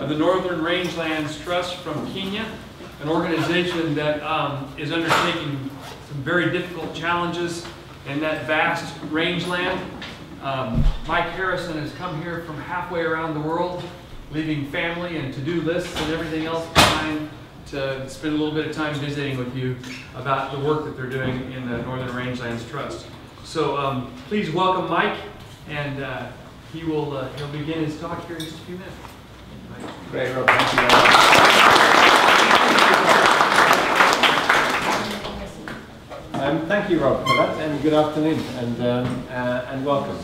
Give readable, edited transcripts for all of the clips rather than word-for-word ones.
of the Northern Rangelands Trust from Kenya, an organization that is undertaking some very difficult challenges in that vast rangeland. Mike Harrison has come here from halfway around the world, leaving family and to-do lists and everything else behind to spend a little bit of time visiting with you about the work that they're doing in the Northern Rangelands Trust. So please welcome Mike, and he'll begin his talk here in just a few minutes. Great, Rob. Thank you very much. Thank you, Rob, for that, and good afternoon, and welcome.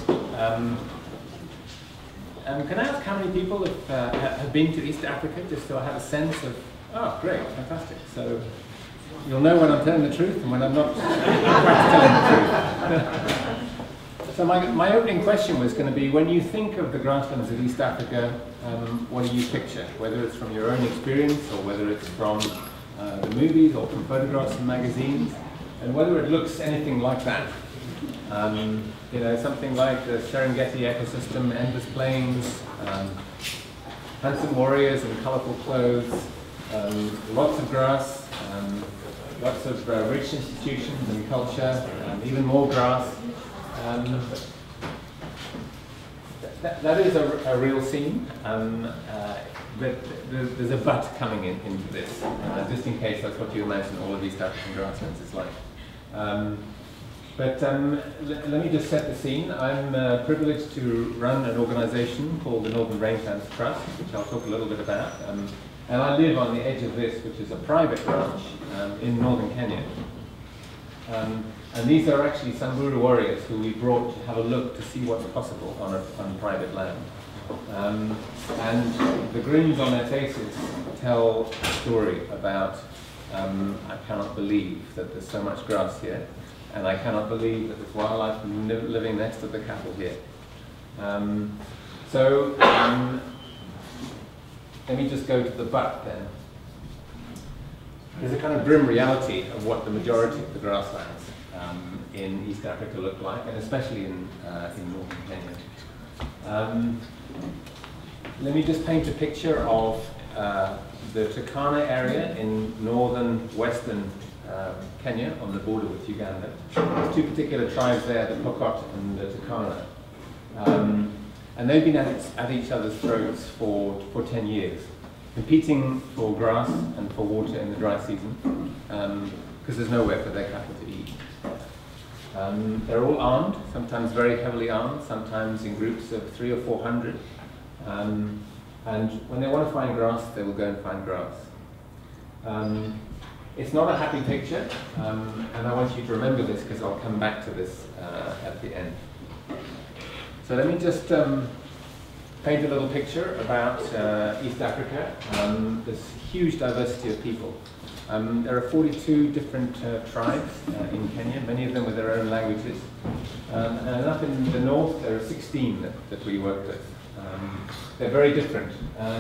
Can I ask how many people have been to East Africa, just so I have a sense of? Oh, great, fantastic. So you'll know when I'm telling the truth and when I'm not quite telling the truth. So my opening question was going to be, when you think of the grasslands of East Africa, what do you picture? Whether it's from your own experience, or whether it's from the movies, or from photographs and magazines, and whether it looks anything like that. You know, something like the Serengeti ecosystem, endless plains, handsome warriors in colourful clothes, lots of grass, lots of rich institutions and culture, even more grass. That is a real scene, but there's a but coming into this, just in case that's what you imagine all of East African grasslands is like. But let me just set the scene. I'm privileged to run an organisation called the Northern Rangelands Trust, which I'll talk a little bit about. And I live on the edge of this, which is a private ranch in northern Kenya. And these are actually Samburu warriors who we brought to have a look to see what's possible on private land. And the grins on their faces tell a story about, I cannot believe that there's so much grass here, and I cannot believe that there's wildlife living next to the cattle here. Let me just go to the but then. There's a kind of grim reality of what the majority of the grasslands in East Africa look like, and especially in northern Kenya. Let me just paint a picture of the Turkana area in northern western Kenya on the border with Uganda. There's two particular tribes there, the Pokot and the Turkana. And they've been at each other's throats for 10 years, competing for grass and for water in the dry season, because there's nowhere for their cattle to eat. They're all armed, sometimes very heavily armed, sometimes in groups of 300 or 400. And when they want to find grass, they will go and find grass. It's not a happy picture, and I want you to remember this because I'll come back to this at the end. So let me just paint a little picture about East Africa. There's huge diversity of people. There are 42 different tribes in Kenya, many of them with their own languages. And up in the north, there are 16 that we work with. They're very different.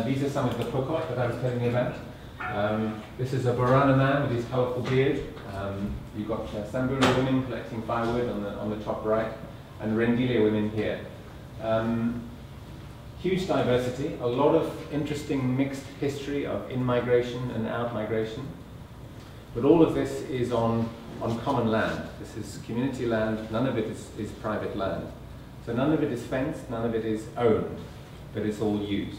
These are some of the Pokot that I was telling you about. This is a Borana man with his colourful beard. You've got Samburu women collecting firewood on the top right, and Rendile women here. Huge diversity, a lot of interesting mixed history of in-migration and out-migration. But all of this is on common land. This is community land, none of it is private land. So none of it is fenced, none of it is owned, but it's all used.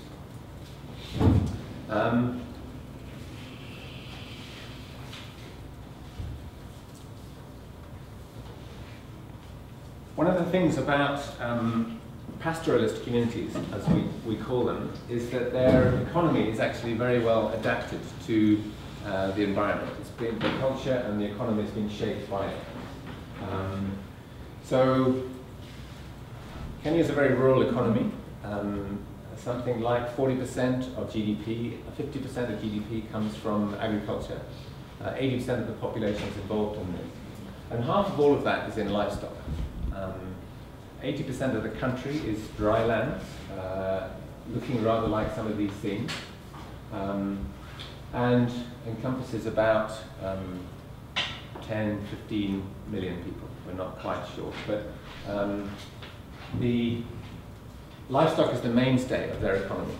One of the things about pastoralist communities, as we call them, is that their economy is actually very well adapted to the environment. The culture and the economy has been shaped by it. So Kenya is a very rural economy. Something like 40% of GDP, 50% of GDP comes from agriculture. 80% of the population is involved in this. And half of all of that is in livestock. 80% of the country is dry land, looking rather like some of these scenes, and encompasses about 10, 15 million people. We're not quite sure, but the livestock is the mainstay of their economy.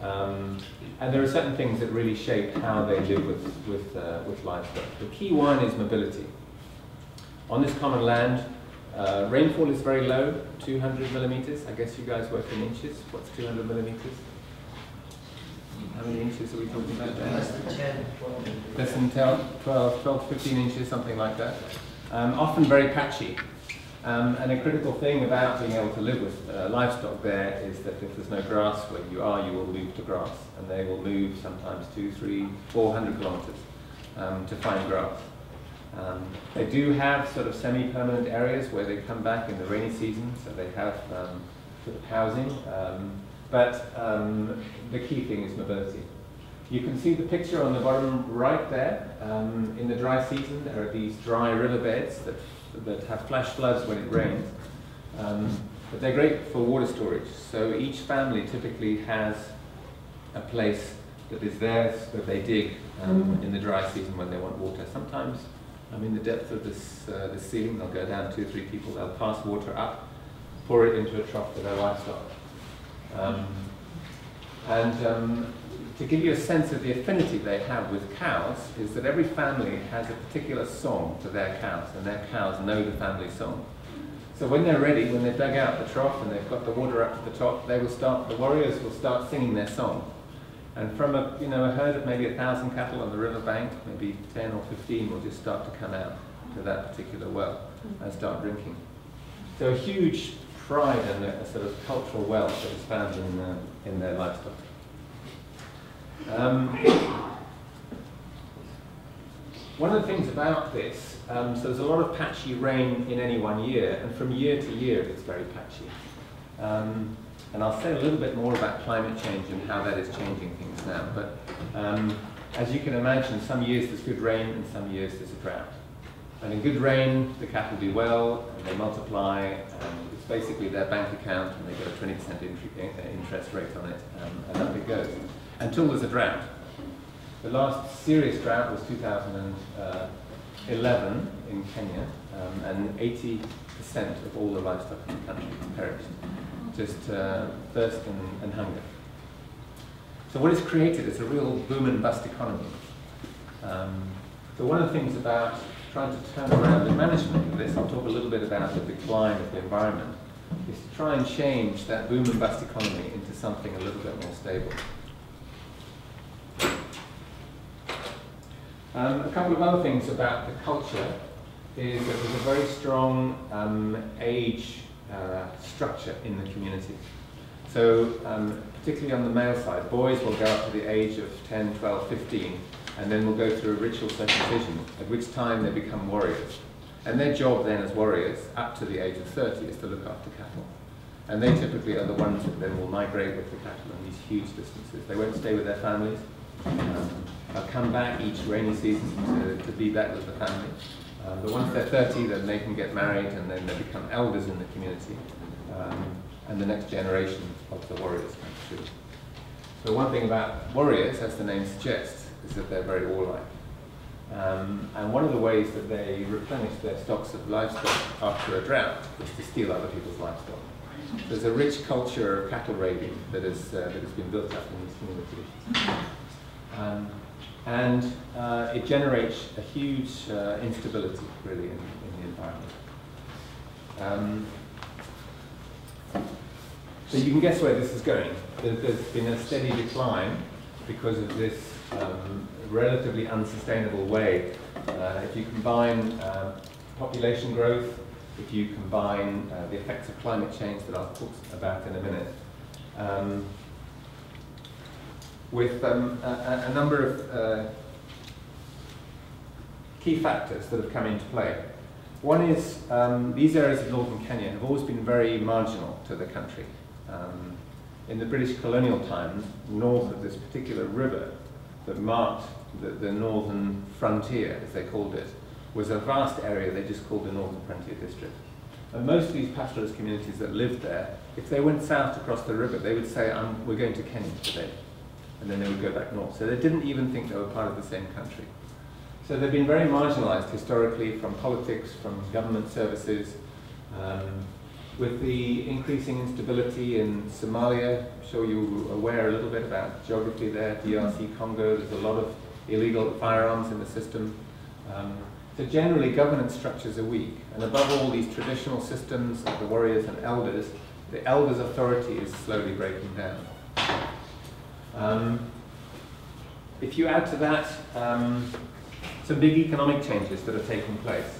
And there are certain things that really shape how they live with livestock. The key one is mobility. On this common land, rainfall is very low, 200 millimeters. I guess you guys work in inches. What's 200 millimeters? How many inches are we talking about there? Less than 10, 12. Less than 12 to 15 inches, something like that. Often very patchy. And a critical thing about being able to live with livestock there is that if there's no grass where you are, you will move to grass. And they will move sometimes 200, 300, 400 kilometers to find grass. They do have sort of semi-permanent areas where they come back in the rainy season, so they have sort of housing. But the key thing is mobility. You can see the picture on the bottom right there. In the dry season, there are these dry riverbeds that have flash floods when it rains. But they're great for water storage. So each family typically has a place that is theirs that they dig in the dry season when they want water. Sometimes, in the depth of this ceiling, they'll go down 2 or 3 people, they'll pass water up, pour it into a trough for their livestock. To give you a sense of the affinity they have with cows, is that every family has a particular song for their cows, and their cows know the family song. So when they're ready, when they've dug out the trough and they've got the water up to the top, the warriors will start singing their song. And from a herd of maybe 1,000 cattle on the riverbank, maybe 10 or 15 will just start to come out to that particular well and start drinking. So a huge pride and a sort of cultural wealth that is found in their livestock. One of the things about this, so there's a lot of patchy rain in any one year, and from year to year it's very patchy. And I'll say a little bit more about climate change and how that is changing things now. But as you can imagine, some years there's good rain and some years there's a drought. And in good rain, the cattle do well, and they multiply, and it's basically their bank account, and they get a 20% interest rate on it, and up it goes. Until there's a drought. The last serious drought was 2011 in Kenya, and 80% of all the livestock in the country perished. Just thirst and hunger. So what is created is a real boom and bust economy. So one of the things about trying to turn around the management of this, I'll talk a little bit about the decline of the environment, is to try and change that boom and bust economy into something a little bit more stable. A couple of other things about the culture is that there's a very strong age structure in the community. So particularly on the male side, boys will go up to the age of 10, 12, 15, and then will go through a ritual circumcision, at which time they become warriors. And their job then as warriors, up to the age of 30, is to look after cattle. And they typically are the ones that then will migrate with the cattle on these huge distances. They won't stay with their families. They'll come back each rainy season to be back with the family. But once they're 30, then they can get married, and then they become elders in the community. And the next generation of the warriors comes through. So one thing about warriors, as the name suggests, is that they're very warlike. And one of the ways that they replenish their stocks of livestock after a drought is to steal other people's livestock. There's a rich culture of cattle raiding that has been built up in these communities. It generates a huge instability, really, in the environment. So you can guess where this is going. There's been a steady decline because of this relatively unsustainable way. If you combine population growth, if you combine the effects of climate change that I'll talk about in a minute, with a number of key factors that have come into play. One is these areas of northern Kenya have always been very marginal to the country. In the British colonial times, north of this particular river that marked the northern frontier, as they called it, was a vast area they just called the Northern Frontier District. And most of these pastoralist communities that lived there, if they went south across the river, they would say, we're going to Kenya today. And then they would go back north. So they didn't even think they were part of the same country. So they've been very marginalized historically from politics, from government services. with the increasing instability in Somalia, I'm sure you're aware a little bit about geography there, DRC Congo, there's a lot of illegal firearms in the system. So generally governance structures are weak, and above all these traditional systems of the warriors and elders, the elders' authority is slowly breaking down. If you add to that some big economic changes that are taking place.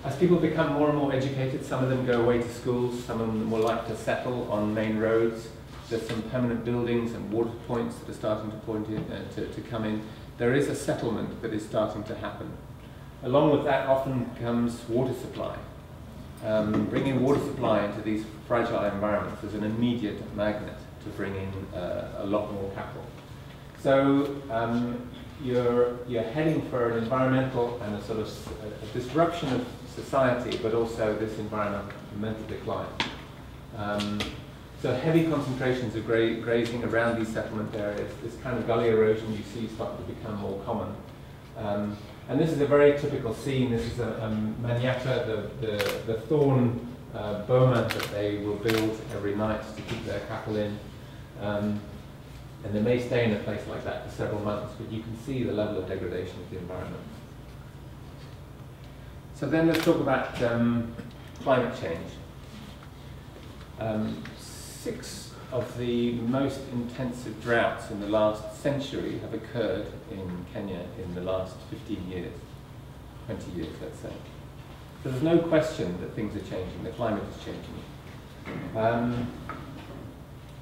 As people become more and more educated, some of them go away to schools, some of them will like to settle on main roads. There's some permanent buildings and water points that are starting to come in. There is a settlement that is starting to happen. Along with that often comes water supply. Bringing water supply into these fragile environments is an immediate magnet to bring in a lot more capital. So you're heading for an environmental and a sort of a disruption of society, but also this environmental decline. So heavy concentrations of grazing around these settlement areas, this kind of gully erosion you see starting to become more common. And this is a very typical scene. This is a maniata, the thorn boma that they will build every night to keep their cattle in. And they may stay in a place like that for several months, but you can see the level of degradation of the environment. So then let's talk about climate change. 6 of the most intensive droughts in the last century have occurred in Kenya in the last 15 years, 20 years, let's say. So there's no question that things are changing, the climate is changing.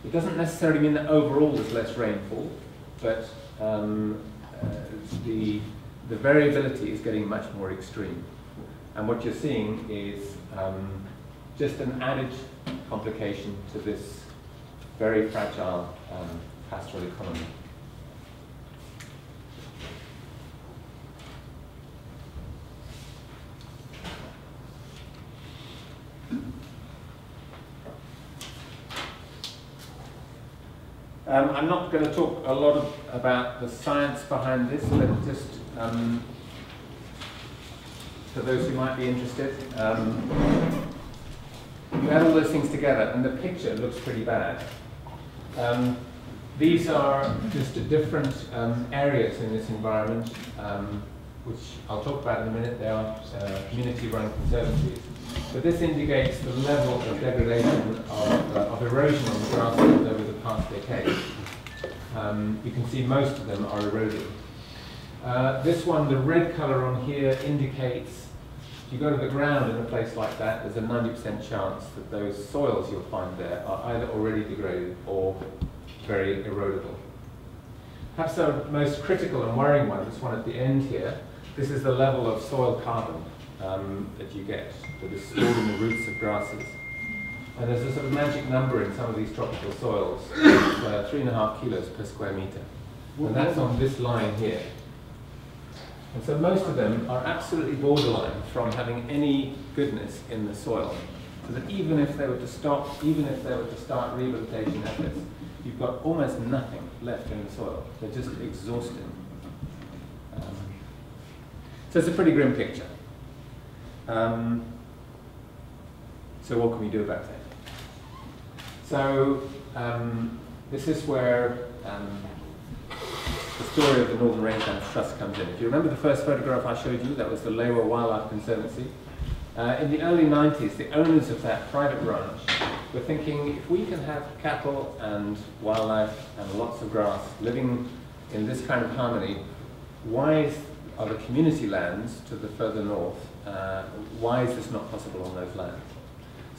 It doesn't necessarily mean that overall there's less rainfall, but the variability is getting much more extreme. And what you're seeing is just an added complication to this very fragile pastoral economy. I'm not going to talk a lot about the science behind this, but just for those who might be interested, you add all those things together and the picture looks pretty bad. These are just the different areas in this environment, which I'll talk about in a minute. They are community-run conservancies. But this indicates the level of degradation of erosion on the grasslands over the past decade. You can see most of them are eroding. This one, the red colour on here, indicates if you go to the ground in a place like that, there's a 90% chance that those soils you'll find there are either already degraded or very erodable. Perhaps the most critical and worrying one, this one at the end here, this is the level of soil carbon that you get, that is stored in the roots of grasses. And there's a sort of magic number in some of these tropical soils, 3.5 kilos per square meter. And that's on this line here. And so most of them are absolutely borderline from having any goodness in the soil. So that even if they were to start rehabilitation efforts, you've got almost nothing left in the soil. They're just exhausted. So it's a pretty grim picture. So what can we do about that? So this is where the story of the Northern Rangelands Trust comes in. If you remember the first photograph I showed you, that was the Lewa Wildlife Conservancy. In the early 90s, the owners of that private ranch were thinking, if we can have cattle and wildlife and lots of grass living in this kind of harmony, why are the community lands to the further north, why is this not possible on those lands?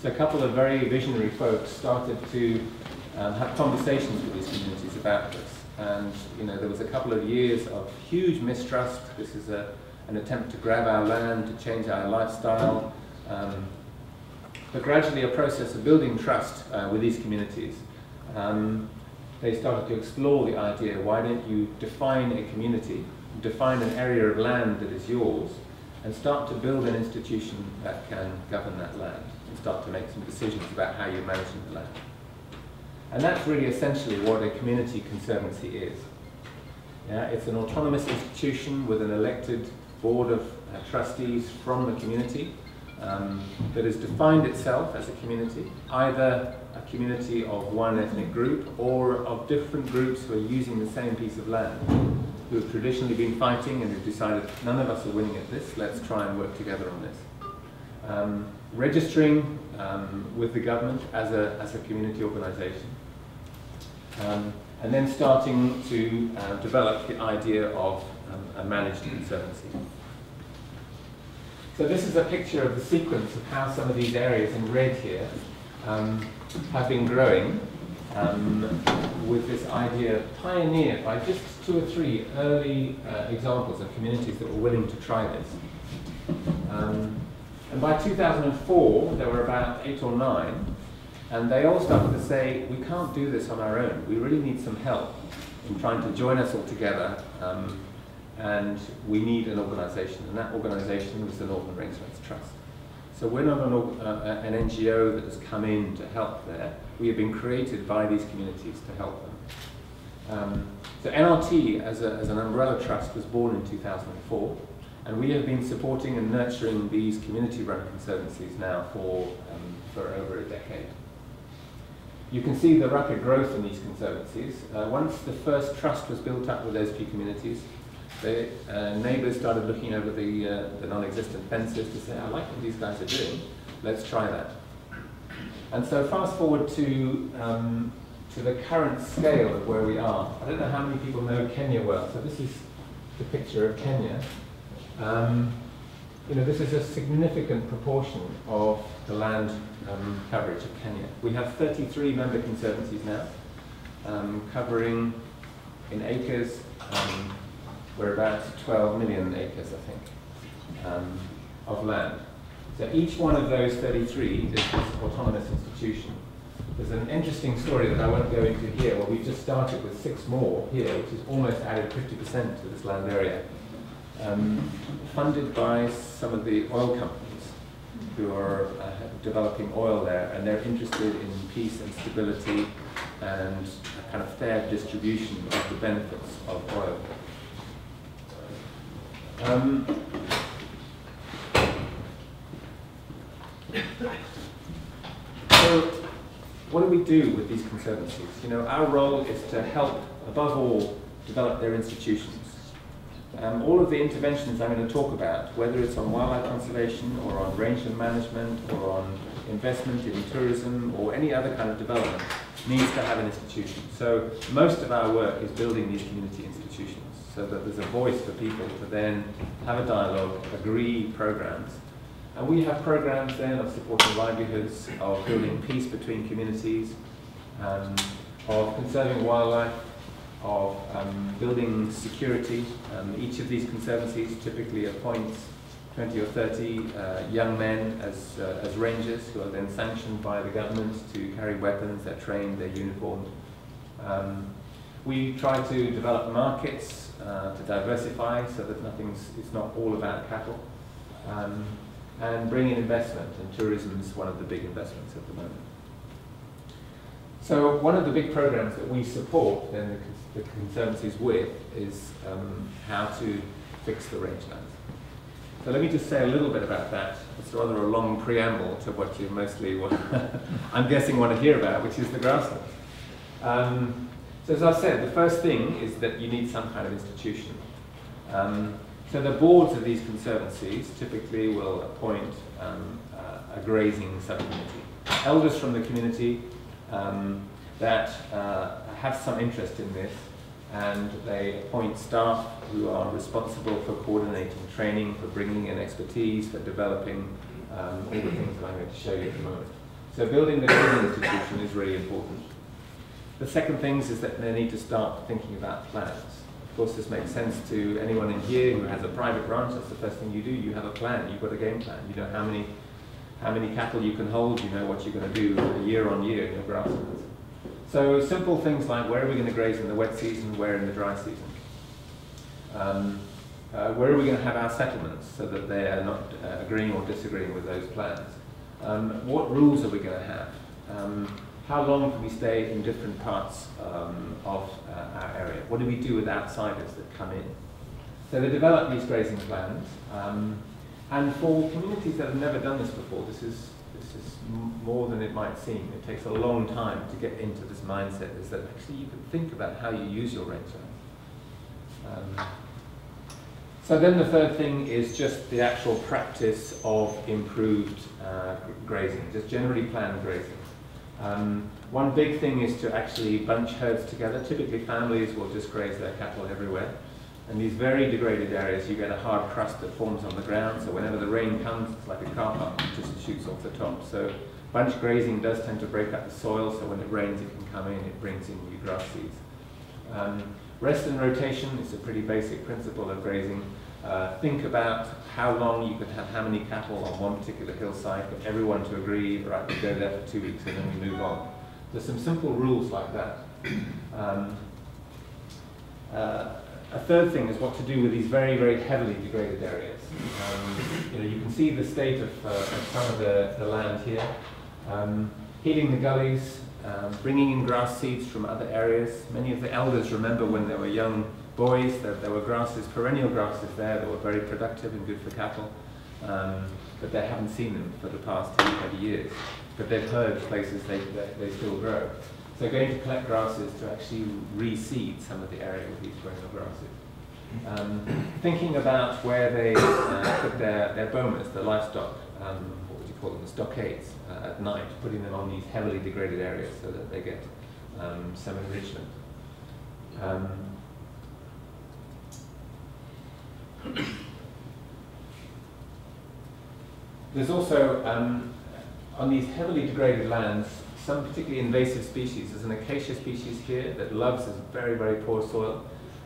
So a couple of very visionary folks started to have conversations with these communities about this. And there was a couple of years of huge mistrust. This is an attempt to grab our land, to change our lifestyle. But gradually a process of building trust with these communities. They started to explore the idea, why don't you define a community, define an area of land that is yours, and start to build an institution that can govern that land, and start to make some decisions about how you're managing the land. And that's really essentially what a community conservancy is. Yeah, it's an autonomous institution with an elected board of trustees from the community, that has defined itself as a community, either a community of one ethnic group or of different groups who are using the same piece of land, who have traditionally been fighting and have decided none of us are winning at this, let's try and work together on this. Registering with the government as a community organisation, and then starting to develop the idea of a managed conservancy. So this is a picture of the sequence of how some of these areas in red here have been growing with this idea pioneered by just 2 or 3 early examples of communities that were willing to try this. And by 2004, there were about 8 or 9, and they all started to say, we can't do this on our own. We really need some help in trying to join us all together, and we need an organisation, and that organisation was the Northern Rangelands Trust. So we're not an NGO that has come in to help there. We have been created by these communities to help them. So NRT, as an umbrella trust, was born in 2004. And we have been supporting and nurturing these community-run conservancies now for over a decade. You can see the rapid growth in these conservancies. Once the first trust was built up with those few communities, the neighbours started looking over the non-existent fences to say, I like what these guys are doing, let's try that. And so fast forward to the current scale of where we are. I don't know how many people know Kenya well, so this is the picture of Kenya. You know, this is a significant proportion of the land coverage of Kenya. We have 33 member conservancies now, covering in acres, we're about 12 million acres, I think, of land. So each one of those 33 is this autonomous institution. There's an interesting story that I won't go into here, where we've just started with 6 more here, which has almost added 50% to this land area. Funded by some of the oil companies who are developing oil there, and they're interested in peace and stability and a kind of fair distribution of the benefits of oil. So what do we do with these conservancies? You know, our role is to help, above all, develop their institutions. All of the interventions I'm going to talk about, whether it's on wildlife conservation or on rangeland management or on investment in tourism or any other kind of development, needs to have an institution. So most of our work is building these community institutions so that there's a voice for people to then have a dialogue, agree programs. And we have programs then of supporting livelihoods, of building peace between communities, of conserving wildlife, of building security. Each of these conservancies typically appoints 20 or 30 young men as rangers who are then sanctioned by the government to carry weapons, they're trained, they're uniformed. We try to develop markets to diversify so that it's not all about cattle. And bring in investment, and tourism is one of the big investments at the moment. So one of the big programs that we support then the conservancies with is how to fix the rangelands. So let me just say a little bit about that. It's rather a long preamble to what you mostly, I'm guessing, want to hear about, which is the grasslands. So as I said, the first thing is that you need some kind of institution. So the boards of these conservancies typically will appoint a grazing subcommittee. Elders from the community that have some interest in this, and they appoint staff who are responsible for coordinating training, for bringing in expertise, for developing all the things that I'm going to show you at the moment. So building the grazing institution is really important. The second thing is that they need to start thinking about plans. Of course, this makes sense to anyone in here who has a private ranch. That's the first thing you do. You have a plan. You've got a game plan. You know how many cattle you can hold. You know what you're going to do year on year in your grasslands. So simple things like where are we going to graze in the wet season, where in the dry season. Where are we going to have our settlements so that they are not agreeing or disagreeing with those plans. What rules are we going to have? How long can we stay in different parts of our area? What do we do with outsiders that come in? So they develop these grazing plans, And for communities that have never done this before, this is more than it might seem. It takes a long time to get into this mindset, is that actually you can think about how you use your rangeland. So then the third thing is just the actual practice of improved grazing, just generally planned grazing. One big thing is to actually bunch herds together. Typically families will just graze their cattle everywhere. And these very degraded areas, you get a hard crust that forms on the ground, so whenever the rain comes, it's like a car park, it just shoots off the top. So bunch grazing does tend to break up the soil, so when it rains it can come in, it brings in new grass seeds. Rest and rotation is a pretty basic principle of grazing. Think about how long you could have how many cattle on one particular hillside, get everyone to agree, right, we go there for 2 weeks and then we move on. There's some simple rules like that. A third thing is what to do with these very, very heavily degraded areas. You can see the state of some of the land here. Healing the gullies, bringing in grass seeds from other areas. Many of the elders remember when they were young boys that there were grasses, perennial grasses there that were very productive and good for cattle, but they haven't seen them for the past 20 years. But they've heard places they still grow. So going to collect grasses to actually reseed some of the area with these perennial grasses. Thinking about where they put their bomas, the livestock, what would you call them, the stockades at night, putting them on these heavily degraded areas so that they get some enrichment. There's also, on these heavily degraded lands, some particularly invasive species. There's an acacia species here that loves this very, very poor soil.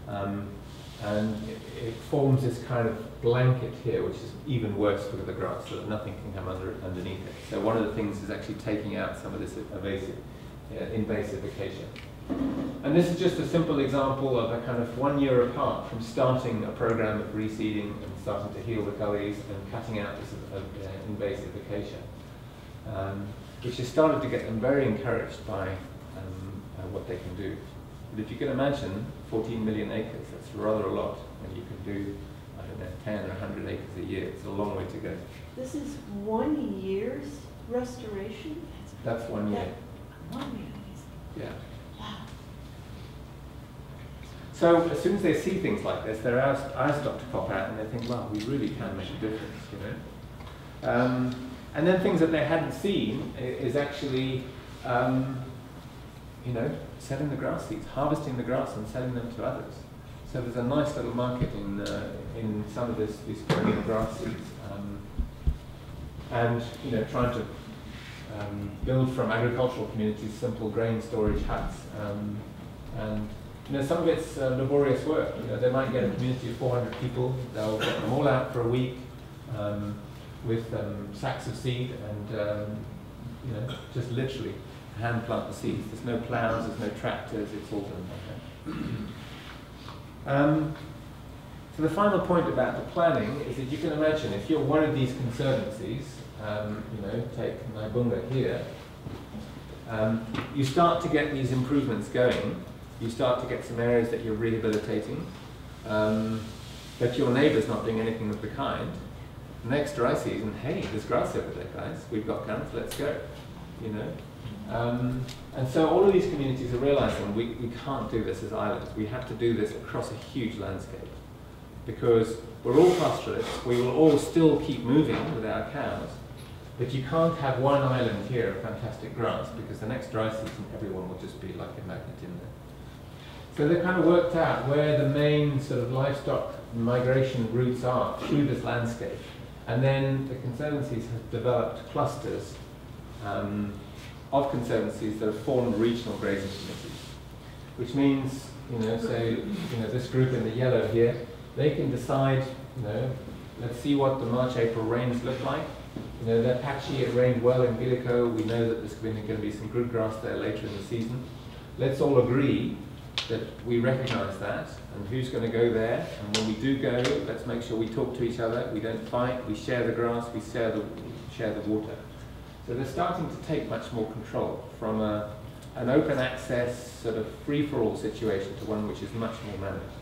And it forms this kind of blanket here, which is even worse for the grass, so that nothing can come underneath it. So one of the things is actually taking out some of this invasive acacia. And this is just a simple example of a kind of 1 year apart from starting a program of reseeding and starting to heal the gullies and cutting out this invasive acacia, which has started to get them very encouraged by what they can do. But if you can imagine 14 million acres, that's rather a lot, and you can do, I don't know, 10 or 100 acres a year. It's a long way to go. This is 1 year's restoration? That's 1 year. 1 year. Yeah. Wow. So as soon as they see things like this, their eyes start to pop out, and they think, wow, we really can make a difference, you know. And then things that they hadn't seen is actually, selling the grass seeds, harvesting the grass and selling them to others. So there's a nice little market in some of these perennial grass seeds, and trying to build from agricultural communities simple grain storage huts, and some of it's laborious work. They might get a community of 400 people. They'll get them all out for a week with sacks of seed and just literally hand plant the seeds. There's no plows, there's no tractors, it's all done like that. So the final point about the planning is that you can imagine if you're one of these conservancies, take Naibunga here, you start to get these improvements going, you start to get some areas that you're rehabilitating, but your neighbour's not doing anything of the kind. Next dry season, hey, there's grass over there, guys, we've got guns, let's go, And so all of these communities are realizing we can't do this as islands. We have to do this across a huge landscape, because we're all pastoralists, we will all still keep moving with our cows, but you can't have one island here of fantastic grass, because the next dry season everyone will just be like a magnet in there. So they've kind of worked out where the main sort of livestock migration routes are through this landscape. And then the conservancies have developed clusters of conservancies that have formed regional grazing committees, which means, this group in the yellow here, they can decide, let's see what the March-April rains look like. They're patchy, it rained well in Bilico, we know that there's going to be some good grass there later in the season. Let's all agree that we recognize that, and who's going to go there, and when we do go, let's make sure we talk to each other, we don't fight, we share the grass, we share the water. So they're starting to take much more control from an open access, sort of free-for-all situation to one which is much more managed.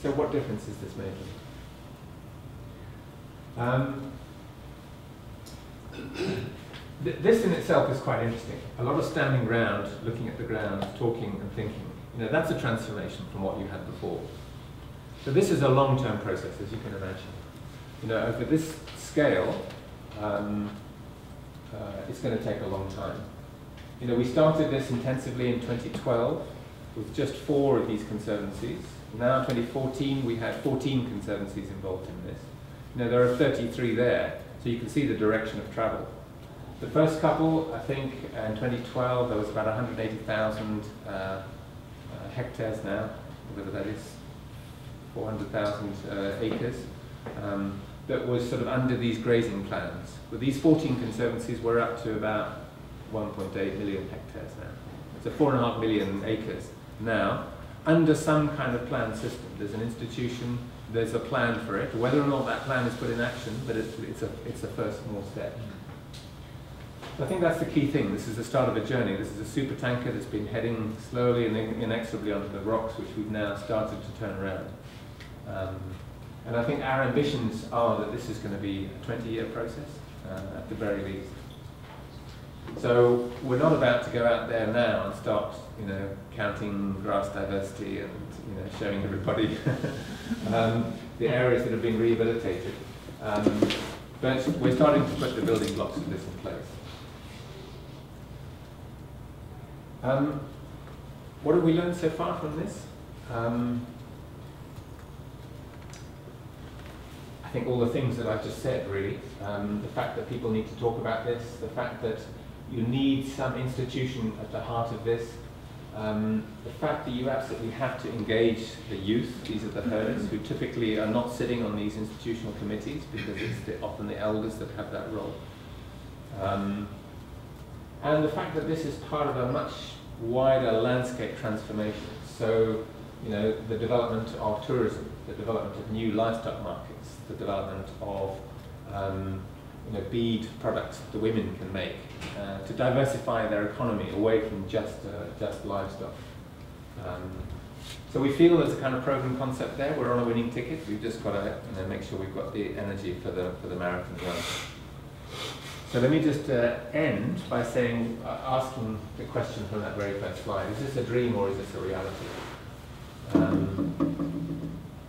So what difference is this making? This in itself is quite interesting. A lot of standing around, looking at the ground, talking and thinking. You know, that's a transformation from what you had before. So this is a long-term process, as you can imagine. You know, over this scale, it's going to take a long time. You know, we started this intensively in 2012 with just 4 of these conservancies. Now, in 2014, we had 14 conservancies involved in this. You know, there are 33 there, so you can see the direction of travel. The first couple, I think, in 2012, there was about 180,000 hectares now, whatever that is, 400,000 acres, that was sort of under these grazing plans. With these 14 conservancies, we're up to about 1.8 million hectares now. So 4.5 million acres now, under some kind of plan system. There's an institution, there's a plan for it. Whether or not that plan is put in action, but it's a first small step. I think that's the key thing. This is the start of a journey. This is a super tanker that's been heading slowly and inexorably onto the rocks, which we've now started to turn around. And I think our ambitions are that this is going to be a 20-year process, at the very least. So we're not about to go out there now and start, you know, counting grass diversity and, you know, showing everybody the areas that have been rehabilitated. But we're starting to put the building blocks of this in place. What have we learned so far from this? I think all the things that I've just said, really. The fact that people need to talk about this, the fact that you need some institution at the heart of this, the fact that you absolutely have to engage the youth. These are the herders who typically are not sitting on these institutional committees because it's often the elders that have that role. And the fact that this is part of a much wider landscape transformation. So, you know, the development of tourism, the development of new livestock markets, the development of you know, bead products that the women can make, to diversify their economy away from just livestock. So we feel there's a kind of proven concept there. We're on a winning ticket. We've just got to, you know, make sure we've got the energy for the marathon run. So let me just end by saying, asking the question from that very first slide: is this a dream or is this a reality?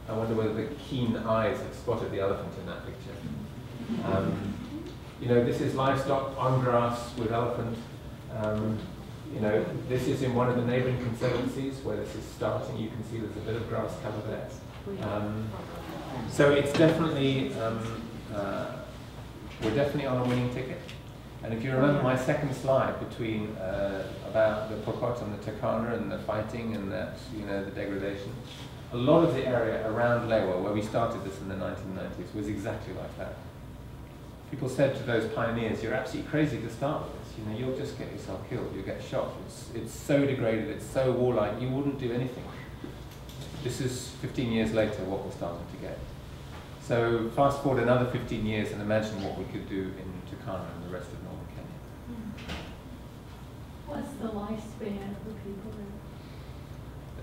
I wonder whether the keen eyes have spotted the elephant in that picture. You know, this is livestock on grass with elephant. You know, this is in one of the neighbouring conservancies where this is starting. You can see there's a bit of grass cover there. So it's definitely, we're definitely on a winning ticket. And if you remember my second slide between about the Pokot and the Turkana and the fighting and that, you know, the degradation, a lot of the area around Lewa, where we started this in the 1990s, was exactly like that. People said to those pioneers, "You're absolutely crazy to start with this. You know, you'll just get yourself killed. You'll get shot. It's so degraded. It's so warlike. You wouldn't do anything." This is 15 years later what we're starting to get. So fast forward another 15 years and imagine what we could do in Turkana and the rest of northern Kenya. What's the lifespan of the people there?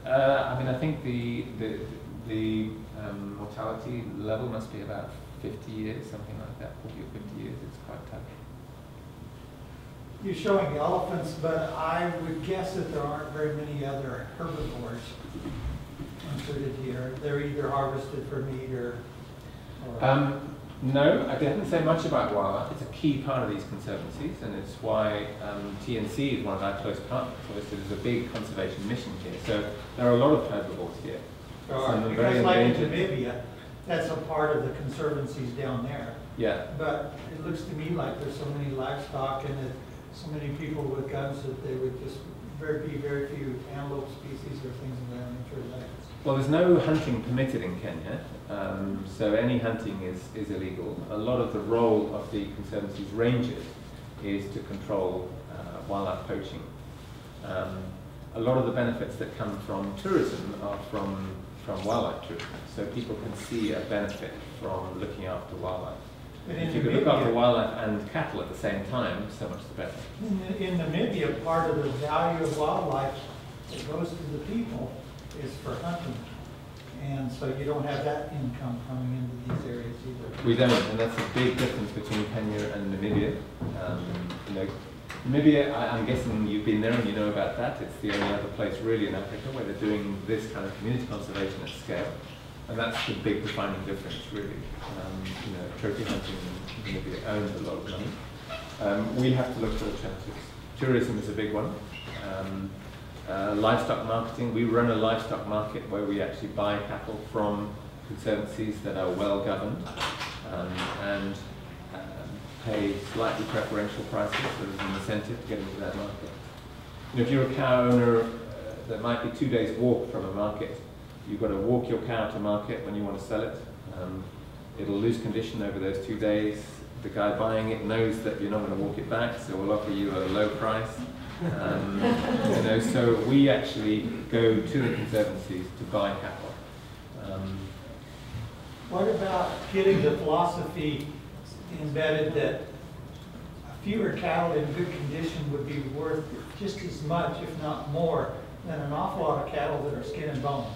I mean, I think the mortality level must be about 50 years, something like that, 40 or 50 years. It's quite tough. You're showing the elephants, but I would guess that there aren't very many other herbivores included here. They're either harvested for meat or no, I didn't say much about wildlife. It's a key part of these conservancies, and it's why TNC is one of our close partners. Obviously, there's a big conservation mission here, so there are a lot of herbivores here. Because like in Namibia, that's a part of the conservancies down there. Yeah. But it looks to me like there's so many livestock and that so many people with guns that they would just be very few antelope species or things of that nature. Well, there's no hunting permitted in Kenya, so any hunting is illegal. A lot of the role of the Conservancy's rangers is to control wildlife poaching. A lot of the benefits that come from tourism are from wildlife tourism, so people can see a benefit from looking after wildlife. If you could look after wildlife and cattle at the same time, so much the better. In Namibia, part of the value of wildlife that goes to the people is for hunting. And so you don't have that income coming into these areas either. We don't, and that's a big difference between Kenya and Namibia. You know, Namibia, I'm guessing you've been there and you know about that. It's the only other place really in Africa where they're doing this kind of community conservation at scale. And that's the big defining difference, really. You know, trophy hunting in Namibia owns a lot of money. We have to look for alternatives. Tourism is a big one. Livestock marketing, we run a livestock market where we actually buy cattle from conservancies that are well governed and pay slightly preferential prices, so there's an incentive to get into that market. And if you're a cow owner that might be 2 days walk from a market, you've got to walk your cow to market when you want to sell it. It'll lose condition over those 2 days. The guy buying it knows that you're not going to walk it back, so we'll offer you a low price. You know, so we actually go to the conservancies to buy cattle. What about getting the philosophy embedded that fewer cattle in good condition would be worth just as much, if not more, than an awful lot of cattle that are skin and bones?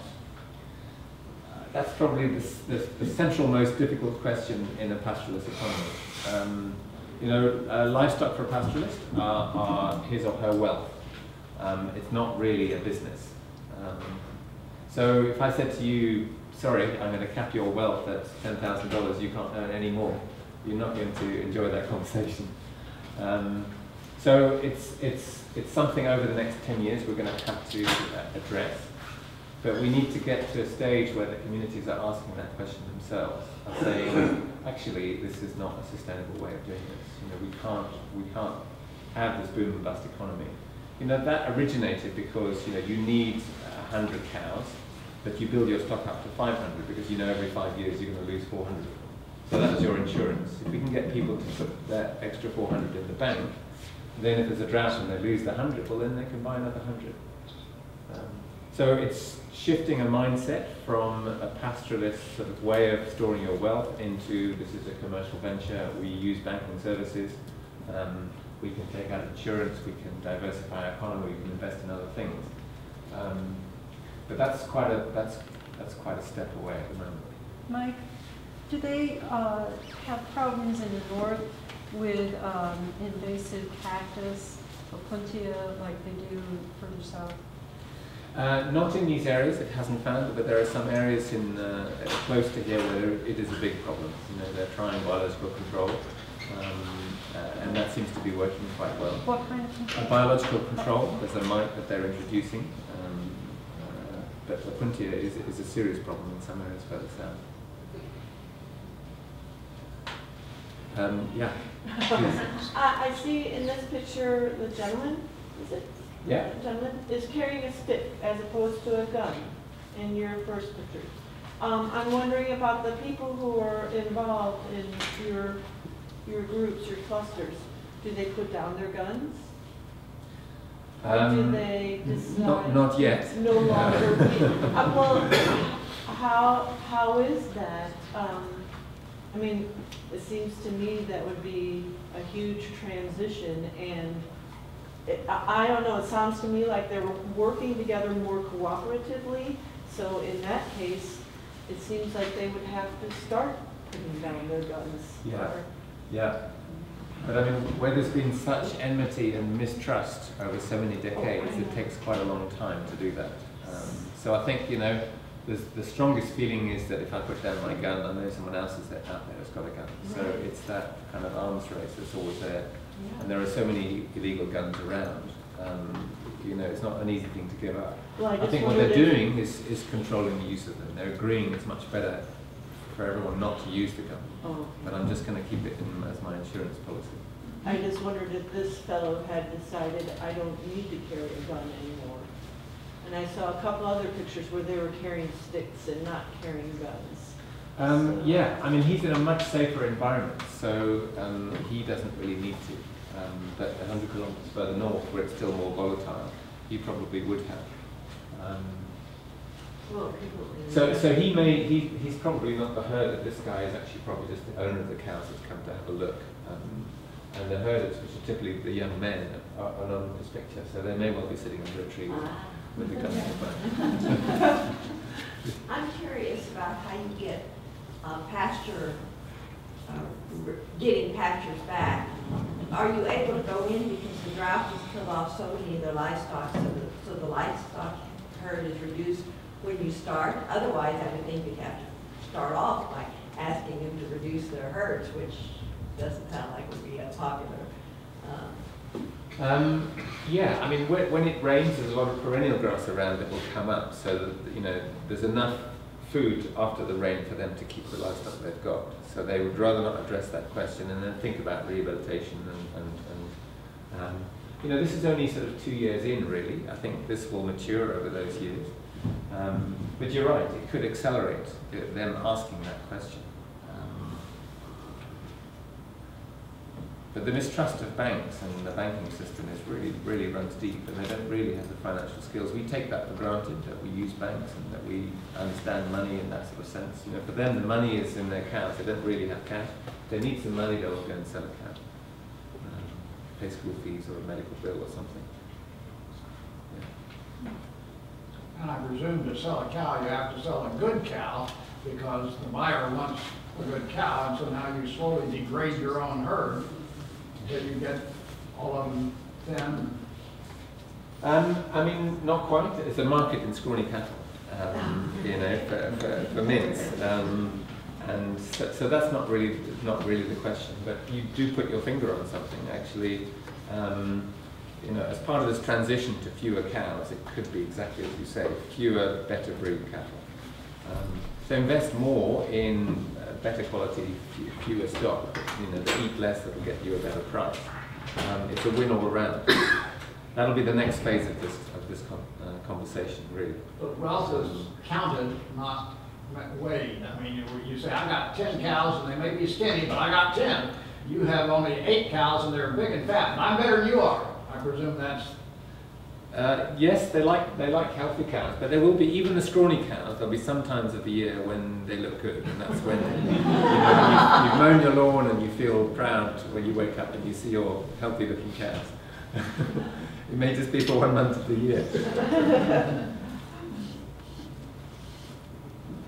That's probably the central most difficult question in a pastoralist economy. You know, livestock for a pastoralist are his or her wealth. It's not really a business. So if I said to you, sorry, I'm going to cap your wealth at $10,000, you can't earn any more, you're not going to enjoy that conversation. So it's something over the next 10 years we're going to have to address. But we need to get to a stage where the communities are asking that question themselves, are saying, actually, this is not a sustainable way of doing this. You know, we can't have this boom and bust economy. You know, that originated because, you know, you need 100 cows, but you build your stock up to 500 because you know every 5 years you're going to lose 400 of them. So that's your insurance. If we can get people to put that extra 400 in the bank, then if there's a drought and they lose the 100, well then they can buy another 100. So it's shifting a mindset from a pastoralist sort of way of storing your wealth into this is a commercial venture, we use banking services, we can take out insurance, we can diversify our economy, we can invest in other things. But that's quite a step away at the moment. Mike, do they have problems in the north with invasive cactus, opuntia, like they do further south? Not in these areas, it hasn't found it, but there are some areas in close to here where it is a big problem. You know, they're trying biological control, and that seems to be working quite well. What kind of control? Biological control, there's a mite that they're introducing, but opuntia is a serious problem in some areas further south. Yeah. I see in this picture the gentleman, is it? Yeah. The gentleman is carrying a stick as opposed to a gun in your first picture. I'm wondering about the people who are involved in your groups, your clusters. Do they put down their guns? Or do they decide not yet. no longer be, well, how is that? I mean, it seems to me that would be a huge transition, and I don't know, it sounds to me like they're working together more cooperatively, so in that case, it seems like they would have to start putting down their guns. Yeah, yeah. But I mean, where there's been such enmity and mistrust over so many decades, it takes quite a long time to do that. So I think, you know, the strongest feeling is that if I put down my gun, I know someone else is out there who's got a gun. So it's that kind of arms race that's always there. And there are so many illegal guns around. You know, it's not an easy thing to give up. Well, I think what they're doing is controlling the use of them. They're agreeing it's much better for everyone not to use the gun. Oh. But I'm just going to keep it in as my insurance policy. I just wondered if this fellow had decided I don't need to carry a gun anymore. And I saw a couple other pictures where they were carrying sticks and not carrying guns. Yeah, I mean, he's in a much safer environment, so he doesn't really need to. But 100 kilometers further north, where it's still more volatile, he probably would have. So he's probably not the herder. This guy is actually probably just the owner of the cows that's come to have a look. And the herders, which are typically the young men, are not in this picture, so they may well be sitting under a tree with the gun in the back. I'm curious about how you get pasture, getting pastures back. Are you able to go in because the drought has killed off so many of the livestock, so the livestock herd is reduced when you start? Otherwise, I would think you'd have to start off by asking them to reduce their herds, which doesn't sound like would be a popular. Yeah, I mean, when it rains, there's a lot of perennial grass around that will come up, so that, you know, there's enough food after the rain for them to keep the livestock they've got. So they would rather not address that question and then think about rehabilitation and you know, this is only sort of 2 years in, really. I think this will mature over those years. But you're right, it could accelerate them asking that question. But the mistrust of banks and the banking system is really runs deep, and they don't really have the financial skills. We take that for granted, that we use banks and that we understand money in that sort of sense. You know, for them, the money is in their cows. They don't really have cash. If they need some money, they'll go and sell a cow, pay school fees or a medical bill or something. Yeah. And I presume to sell a cow, you have to sell a good cow because the buyer wants a good cow, and so now you slowly degrade your own herd until you get all of them thin. I mean, not quite. It's a market in scrawny cattle, you know, for mince. And so that's not really the question. But you do put your finger on something, actually. You know, as part of this transition to fewer cows, it could be exactly as you say, fewer, better breed cattle. So invest more in better quality, fewer stock. You know, they eat less, that'll get you a better price. It's a win all around. That'll be the next phase of this conversation, really. But wealth is counted, not weighed. I mean, you say, I got 10 cows and they may be skinny, but I got 10. You have only 8 cows and they're big and fat, and I'm better than you are. I presume that's... Yes, they like healthy cows, but there will be, even the scrawny cows, there'll be some times of the year when they look good, and that's when you've mown your lawn and you feel proud when you wake up and you see your healthy looking cows. It may just be for 1 month of the year.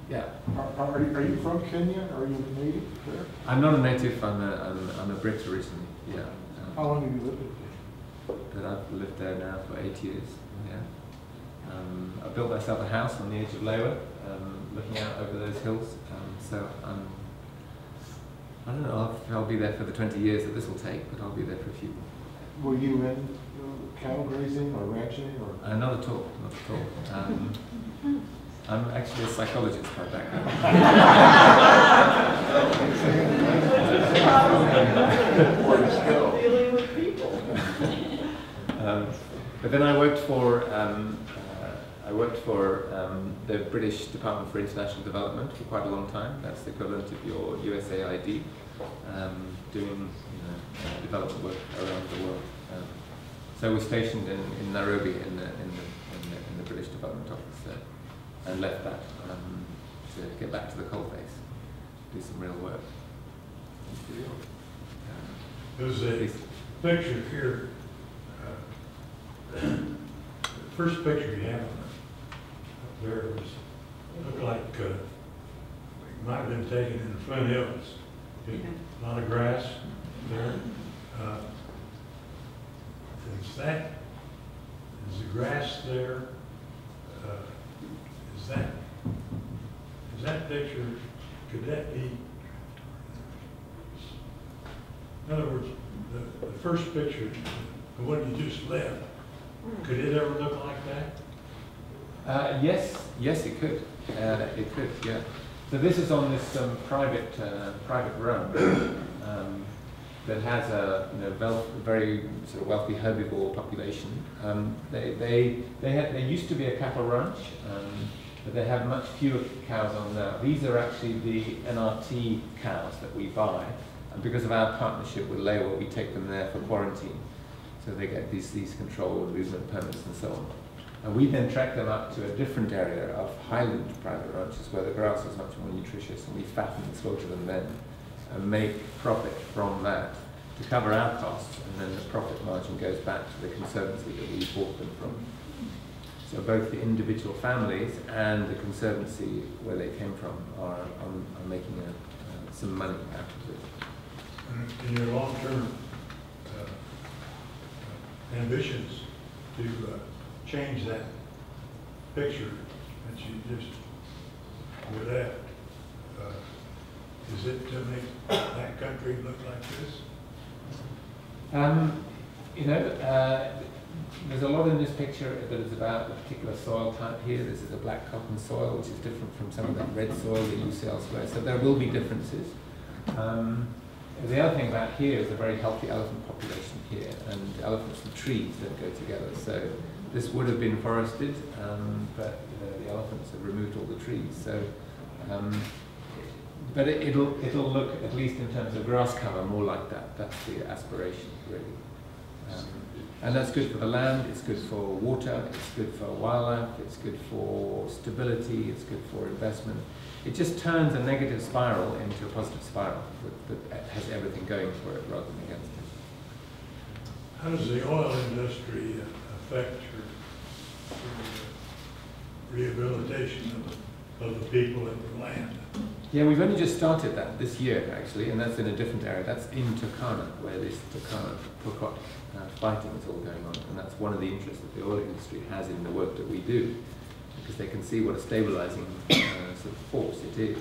Yeah. Are you from Kenya? Are you a native there? I'm not a native, I'm a Brit originally, yeah. How long have you lived there? But I've lived there now for 8 years. Yeah, I built myself a house on the edge of Lower, looking out over those hills. So I don't know if I'll be there for the 20 years that this will take, but I'll be there for a few. Were you in cattle grazing or ranching or? Not at all, not at all. I'm actually a psychologist by background. Dealing with people. But then I worked for the British Department for International Development for quite a long time. That's the equivalent of your USAID, doing development work around the world. So I was stationed in Nairobi in the British Development Office there, and left that to get back to the coalface, do some real work. There's a picture here. The first picture you have up there looked like it might have been taken in the Flint Hills. A lot of grass there. Is the grass there? Is that picture, could that be, in other words, the first picture, the one you just left, could it ever look like that? Yes, it could. It could, yeah. So this is on this private run that has a very sort of wealthy herbivore population. There used to be a cattle ranch, but they have much fewer cows on now. These are actually the NRT cows that we buy, and because of our partnership with Lewa, we take them there for quarantine. So they get these control and movement permits and so on. And we then track them up to a different area of highland private ranches where the grass is much more nutritious, and we fatten and slaughter them then and make profit from that to cover our costs, and then the profit margin goes back to the Conservancy that we bought them from. So both the individual families and the Conservancy, where they came from, are making some money out of it. In your long-term ambitions to change that picture that you just were at, is it to make that country look like this? You know, there's a lot in this picture that is about a particular soil type here. This is a black cotton soil, which is different from some of that red soil that you see elsewhere. So there will be differences. The other thing about here is a very healthy elephant population here, and elephants and trees don't go together. So this would have been forested, but the elephants have removed all the trees. So, but it'll look, at least in terms of grass cover, more like that. That's the aspiration, really. And that's good for the land, it's good for water, it's good for wildlife, it's good for stability, it's good for investment. It just turns a negative spiral into a positive spiral that has everything going for it rather than against it. How does the oil industry affect your rehabilitation of the people and the land? Yeah, we've only just started that this year, actually, and that's in a different area. That's in Turkana, where this Turkana Pukot fighting is all going on, and that's one of the interests that the oil industry has in the work that we do, because they can see what a stabilizing sort of force it is.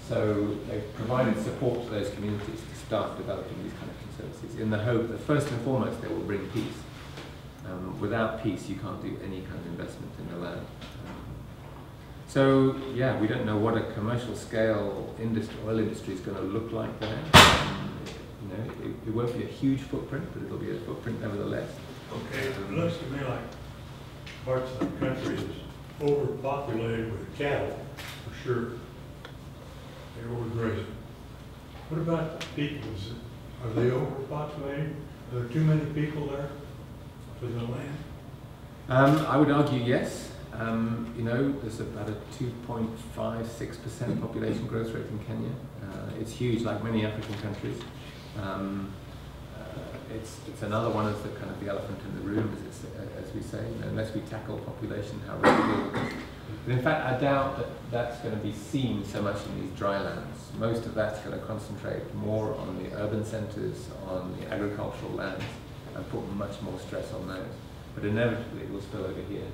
So they've provided support to those communities to start developing these kind of conservancies in the hope that first and foremost they will bring peace. Without peace you can't do any kind of investment in the land. So yeah, we don't know what a commercial scale oil industry is going to look like there. You know, it won't be a huge footprint, but it'll be a footprint nevertheless. Okay, it looks to me like parts of the country is overpopulated with cattle, for sure. They're overgrazing. What about people? Are they overpopulated? Are there too many people there for the land? I would argue yes. You know, there's about a 2.56% population growth rate in Kenya. It's huge, like many African countries. It's another one of the kind of the elephant in the room, as we say. You know, unless we tackle population, how will we deal with this? But in fact, I doubt that that's going to be seen so much in these dry lands. Most of that's going to concentrate more on the urban centres, on the agricultural lands, and put much more stress on those. But inevitably, it will spill over here.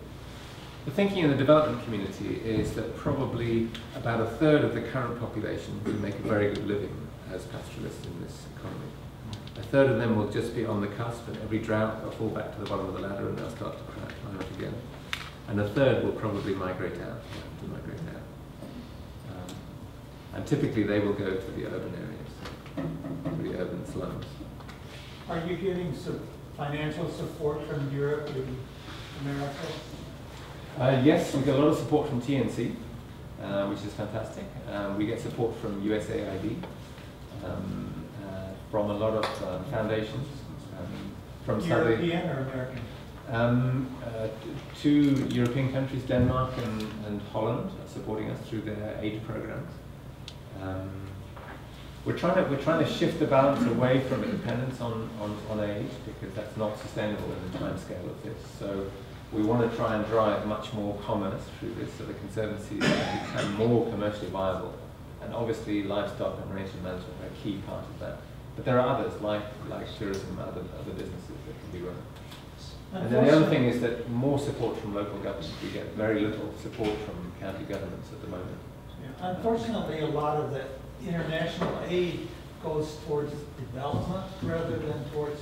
The thinking in the development community is that probably about a third of the current population will make a very good living as pastoralists in this economy. A third of them will just be on the cusp, and every drought they'll fall back to the bottom of the ladder and they'll start to climb out again. And a third will probably migrate out. And typically they will go to the urban areas, to the urban slums. Are you getting some financial support from Europe and America? Yes, we get a lot of support from TNC, which is fantastic. We get support from USAID, from a lot of foundations, from European or American? Two European countries, Denmark and Holland, are supporting us through their aid programs. We're trying to shift the balance away from a dependence on aid, because that's not sustainable in the time scale of this. So we want to try and drive much more commerce through this, so the Conservancy become more commercially viable. And obviously livestock and range management are a key part of that. But there are others, like tourism, other businesses that can be run. And then the other thing is that more support from local governments. We get very little support from county governments at the moment. Yeah. Unfortunately, a lot of the international aid goes towards development rather than towards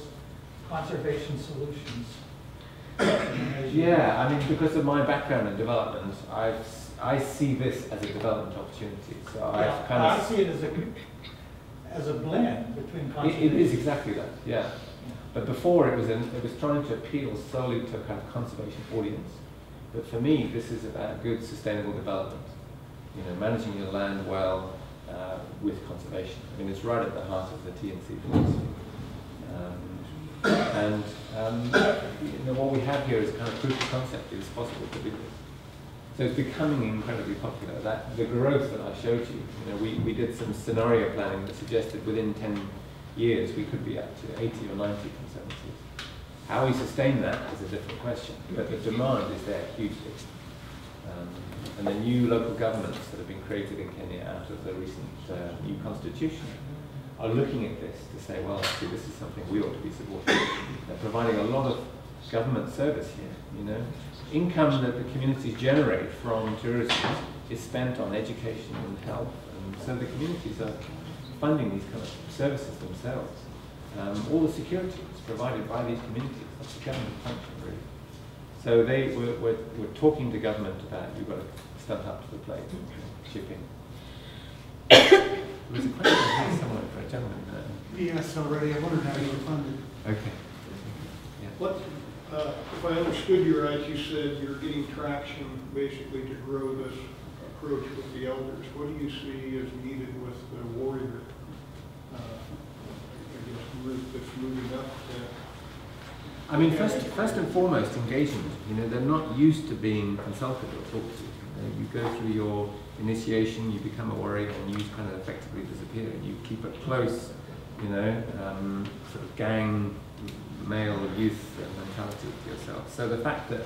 conservation solutions. Yeah, I mean, because of my background in development, I see this as a development opportunity. So I see it as a blend between conservation. It is exactly that, yeah. But before it was trying to appeal solely to a kind of conservation audience. But for me, this is about good sustainable development. You know, managing your land well with conservation. I mean, it's right at the heart of the TNC philosophy. You know, what we have here is kind of proof of concept. It is possible to do this. So it's becoming incredibly popular. The growth that I showed you, you know, we did some scenario planning that suggested within 10 years we could be up to 80 or 90 conservancies. How we sustain that is a different question, but the demand is there hugely. And the new local governments that have been created in Kenya out of the recent new constitution are looking at this to say, well, actually, this is something we ought to be supporting. They're providing a lot of government service here, you know. Income that the communities generate from tourism is spent on education and health, and so the communities are funding these kind of services themselves. All the security is provided by these communities. That's the government function, really. So we're talking to government about you've got to step up to the plate, shipping. There was a question here somewhere for a gentleman. Yes, already. I wondered how you were funded. Okay. Yeah. What, if I understood you right, you said you're getting traction basically to grow this approach with the elders. What do you see as needed with the warrior, I guess, group that's moving up that? I mean, first and foremost, engagement. You know, they're not used to being consulted or talked to. You go through your initiation, you become a warrior, and you kind of effectively disappear. You keep a close, you know, sort of gang, male youth mentality to yourself. So the fact that,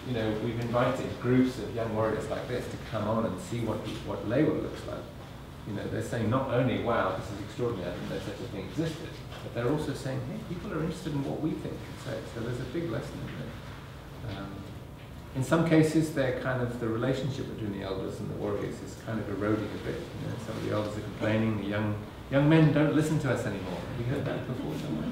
you know, we've invited groups of young warriors like this to come on and see what labor looks like. You know, they're saying not only, wow, this is extraordinary, I didn't know such a thing existed, but they're also saying, hey, people are interested in what we think and say. So there's a big lesson in there. In some cases, they're kind of, the relationship between the elders and the warriors is kind of eroding a bit. You know, some of the elders are complaining, the young men don't listen to us anymore. Have you heard that before somewhere?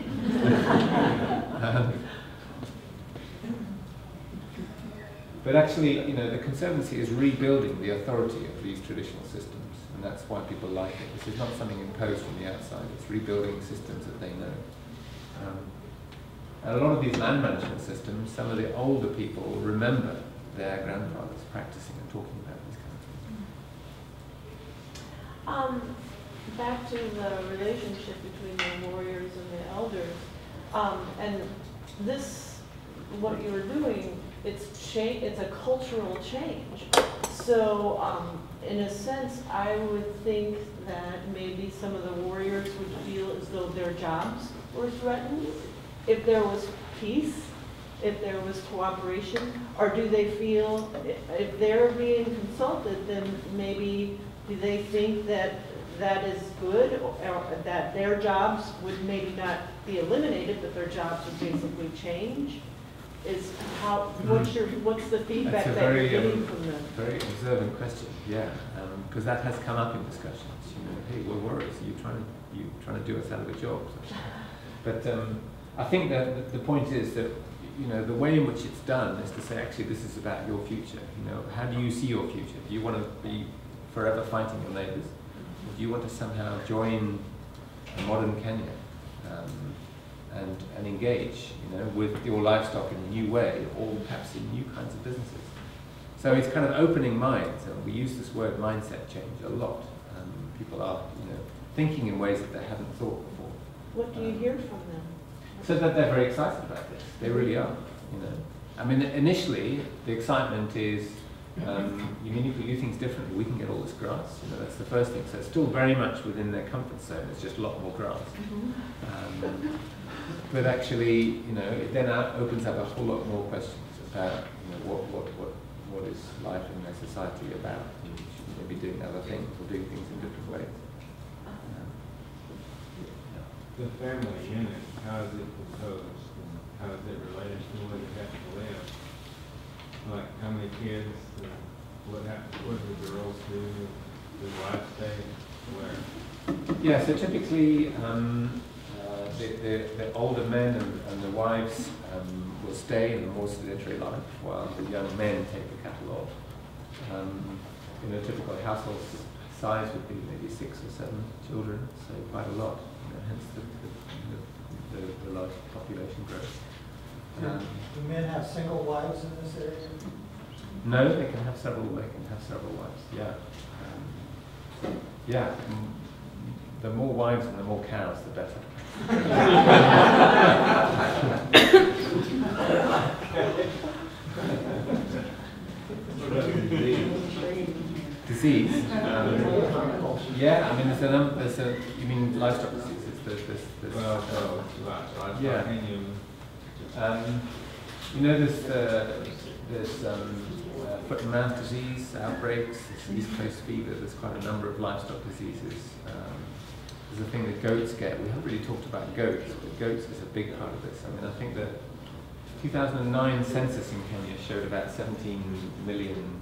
But actually, you know, the Conservancy is rebuilding the authority of these traditional systems, and that's why people like it. This is not something imposed from the outside, it's rebuilding systems that they know. And a lot of these land management systems, some of the older people remember their grandfathers practicing and talking about these kind of things. Back to the relationship between the warriors and the elders, and this, what you're doing, it's a cultural change. So, in a sense, I would think that maybe some of the warriors would feel as though their jobs were threatened if there was peace, if there was cooperation, or do they feel if they're being consulted, then maybe do they think that that is good, or that their jobs would maybe not be eliminated, but their jobs would basically change? Is how, what's the feedback that you're getting from them? Very observant question, yeah, because that has come up in discussions. You know, hey, we're worried, so you're trying to do us out of a job. But I think that the point is that, you know, the way in which it's done is to say, actually, this is about your future. You know, how do you see your future? Do you want to be forever fighting your neighbours? Or do you want to somehow join a modern Kenya and engage, you know, with your livestock in a new way, or perhaps in new kinds of businesses? So it's kind of opening minds, and we use this word mindset change a lot. People are, you know, thinking in ways that they haven't thought before. What do you hear from them? So that they're very excited about this. They really are, you know. I mean, initially, the excitement is, you mean if we do things differently, we can get all this grass? You know, that's the first thing. So it's still very much within their comfort zone. It's just a lot more grass. But actually, you know, it then opens up a whole lot more questions about, you know, what is life in their society about? And should they be doing other things or doing things in different ways? The family unit, how is it proposed, and how is it related to where they have to live? Like, how many kids, what do the girls do, the wives stay, where? Yeah, so typically the older men and the wives will stay in a more sedentary life, while the young men take the cattle off. You know, typical household size would be maybe 6 or 7 children, so quite a lot. Hence the large population growth. Do men have single wives in this area? No, they can have several. They can have several wives. Yeah, yeah. The more wives and the more cows, the better. Disease. Yeah, I mean, there's a. You mean livestock disease? Well, so, yeah. You know, there's foot and mouth disease outbreaks, there's East Coast fever, there's quite a number of livestock diseases. There's a thing that goats get. We haven't really talked about goats, but goats is a big part of this. I mean, I think the 2009 census in Kenya showed about 17 million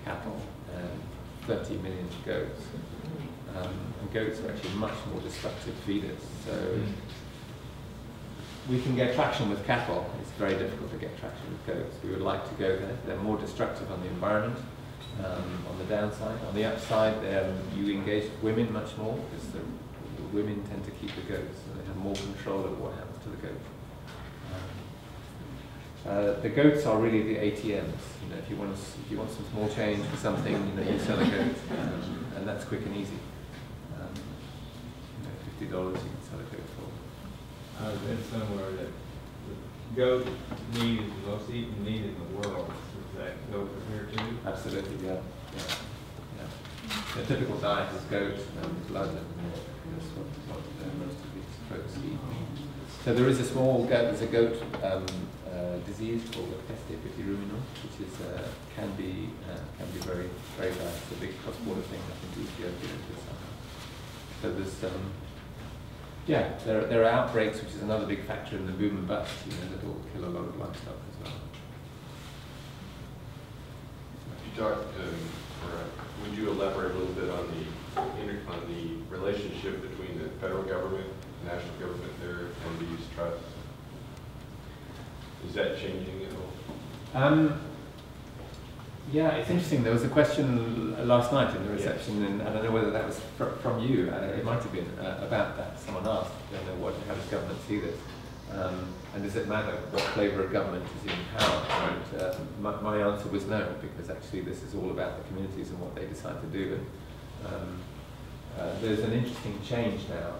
cattle and 30 million goats. And goats are actually much more destructive feeders. So we can get traction with cattle. It's very difficult to get traction with goats. We would like to go there. They're more destructive on the environment, on the downside. On the upside, you engage with women much more because the women tend to keep the goats, and they have more control of what happens to the goat. The goats are really the ATMs. You know, if you want some small change for something, you know, you sell a goat, and that's quick and easy. You know, $50 you can sell a goat for. I read somewhere that the goat meat is the most eaten meat in the world. Is that goat from here too? Absolutely, yeah. The typical diet is goat and blood, and that's what most of these folks eat. So there is a small goat. There's a goat disease called the ruminal, which is can be very very bad. It's a big cross-border thing up into Ethiopia. So there's there are outbreaks, which is another big factor in the boom and bust. You know, that will kill a lot of livestock as well. You talked, would you elaborate a little bit on the relationship between the federal government, the national government there, and these trusts? Is that changing at all? Yeah, it's interesting. There was a question last night in the reception, and I don't know whether that was from you. It might have been about that. Someone asked, how does government see this? And does it matter what flavour of government is in power? And my answer was no, because actually this is all about the communities and what they decide to do. And there's an interesting change now.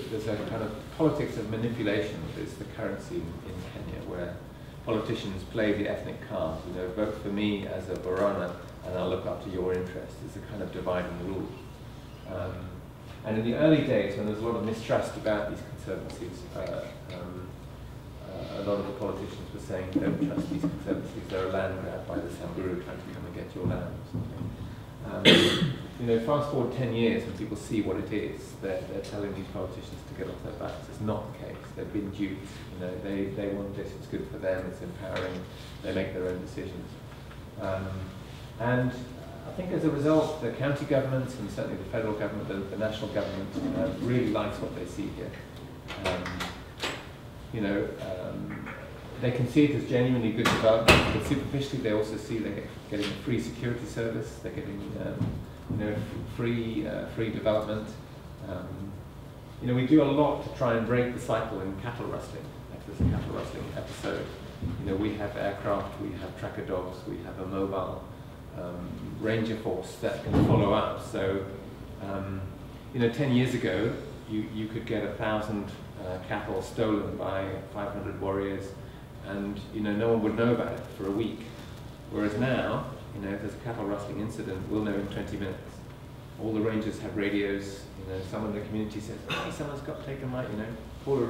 There's a kind of politics of manipulation that is the currency in Kenya, where politicians play the ethnic card. You know, vote for me as a Borana, and I'll look after your interests. It's a kind of divide and rule. And in the early days, when there was a lot of mistrust about these conservancies, a lot of the politicians were saying, don't trust these conservancies, they're a land grab by the Samburu trying to come and get your land or something. You know, fast forward 10 years, when people see what it is, they're telling these politicians to get off their backs. It's not the case. They've been duped. You know, they want this, it's good for them, it's empowering, they make their own decisions. And I think as a result, the county governments and certainly the federal government, the national government, really likes what they see here. You know, they can see it as genuinely good development, but superficially they also see they're getting a free security service, they're getting you know, free development. You know, we do a lot to try and break the cycle in cattle rustling. If there's a cattle rustling episode, you know, we have aircraft, we have tracker dogs, we have a mobile ranger force that can follow up. So, you know, 10 years ago, you could get 1,000 cattle stolen by 500 warriors, and you know, no one would know about it for a week. Whereas now, you know, if there's a cattle rustling incident, we'll know in 20 minutes. All the rangers have radios. You know, someone in the community says, "Hey, someone's got taken my," you know, call a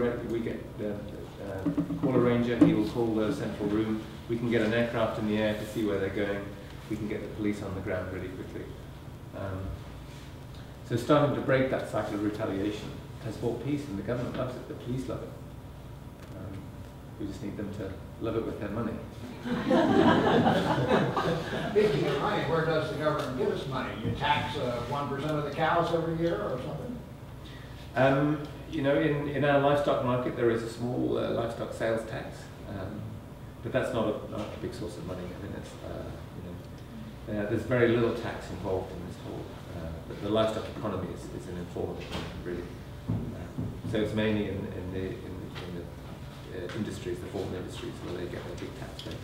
ranger. He will call the central room. We can get an aircraft in the air to see where they're going. We can get the police on the ground really quickly. So starting to break that cycle of retaliation has brought peace, and the government loves it. The police love it. We just need them to love it with their money. Speaking of money, where does the government give us money? You tax 1% of the cows every year or something? You know, in our livestock market, there is a small livestock sales tax, but that's not a big source of money. I mean, it's, you know, there's very little tax involved in this whole. But the livestock economy is an informal economy, really. So it's mainly in the industries, the formal industries, where they get their big tax rate.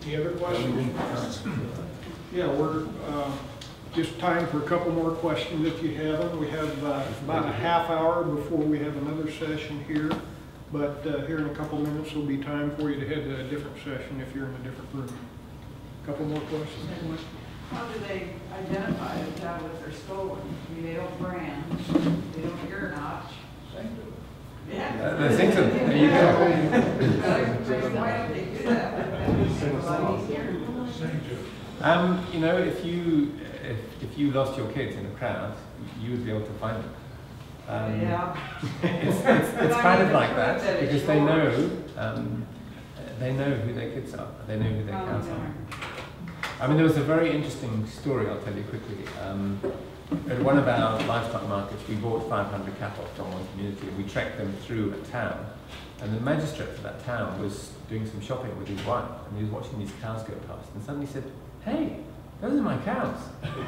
Any other questions? Yeah, we're just time for a couple more questions if you have them. We have about a half hour before we have another session here, but here in a couple minutes there'll be time for you to head to a different session if you're in a different room. A couple more questions. How do they identify the cattle if they're stolen? I mean, they don't brand, they don't There's England. There you go. Why don't they do that? You know, if you lost your kids in a crowd, you would be able to find them. Yeah. It's kind of like that because they know who their kids are. They know who their cows are. I mean, there was a very interesting story I'll tell you quickly. At one of our livestock markets, we bought 500 cattle from one community, and we trekked them through a town. And the magistrate for that town was doing some shopping with his wife, and he was watching these cows go past, and suddenly said, "Hey, those are my cows."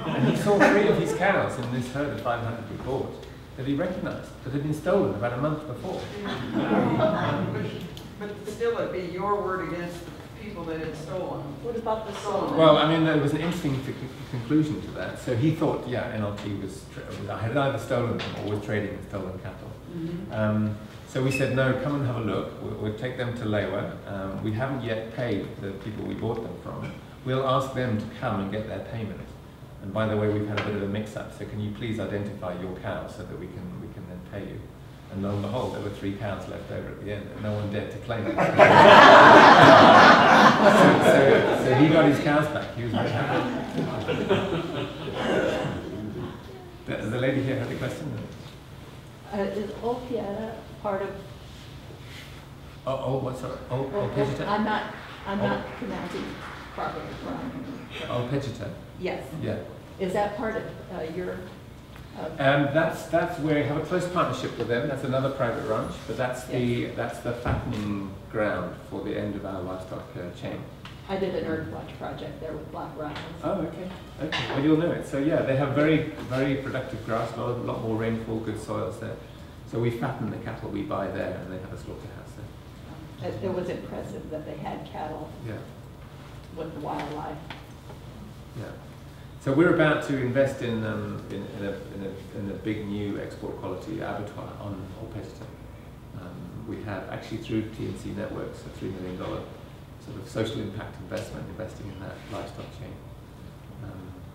And he saw 3 of his cows in this herd of 500 we bought that he recognized, that had been stolen about a month before. But still, it'd be your word against the people that had stolen. What about the stolen? Well, I mean, there was an interesting conclusion to that. So he thought, yeah, NLT had either stolen them or was trading in stolen cattle. So we said, no, come and have a look. We'll take them to Lewa. We haven't yet paid the people we bought them from. We'll ask them to come and get their payment. And by the way, we've had a bit of a mix-up, so can you please identify your cow so that we can then pay you? And lo and behold, there were 3 cows left over at the end, and no one dared to claim it. so he got his cows back. He was very happy. The lady here had a question. Is Opiata part of? Oh, what, sorry? Pejita? I'm not pronouncing properly. Pejita? Yes. Yeah. Is that part of your? That's where we have a close partnership with them. That's another private ranch, but that's the fattening ground for the end of our livestock chain. I did an earth watch project there with black rhinos. Oh, okay. Okay. Well, you'll know it. So yeah, they have very, very productive grass, a lot more rainfall, good soils there. So we fatten the cattle we buy there, and they have a slaughterhouse there. It was impressive that they had cattle. Yeah. With the wildlife. Yeah. So we're about to invest in a big new export quality abattoir on Pejita. We have actually through TNC Networks a $3 million sort of social impact investment investing in that livestock chain.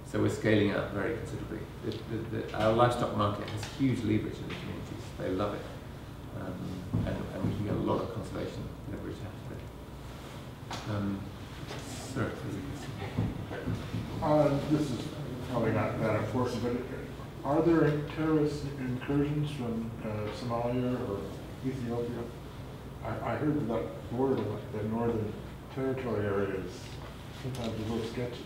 So we're scaling up very considerably. Our livestock market has huge leverage in the communities. They love it, and we can get a lot of conservation leverage out of it. Sir, there's a question. This is probably not that important, but are there terrorist incursions from Somalia or Ethiopia? I heard that border, the northern territory area is sometimes a little sketchy.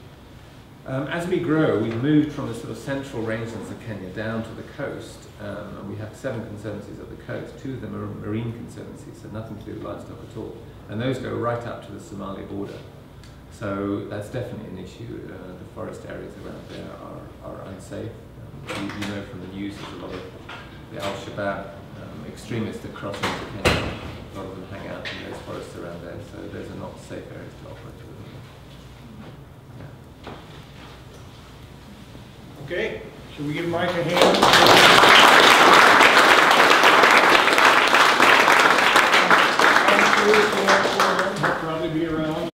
As we grow, we've moved from the sort of central rangelands of Kenya down to the coast, and we have 7 conservancies at the coast. 2 of them are marine conservancies, so nothing to do with livestock at all. And those go right up to the Somali border. So that's definitely an issue. The forest areas around there are unsafe. You know from the news there's a lot of the Al-Shabaab extremists that cross into Kenya. A lot of them hang out in those forests around there, so those are not safe areas to operate within. Okay, should we give Mike a hand?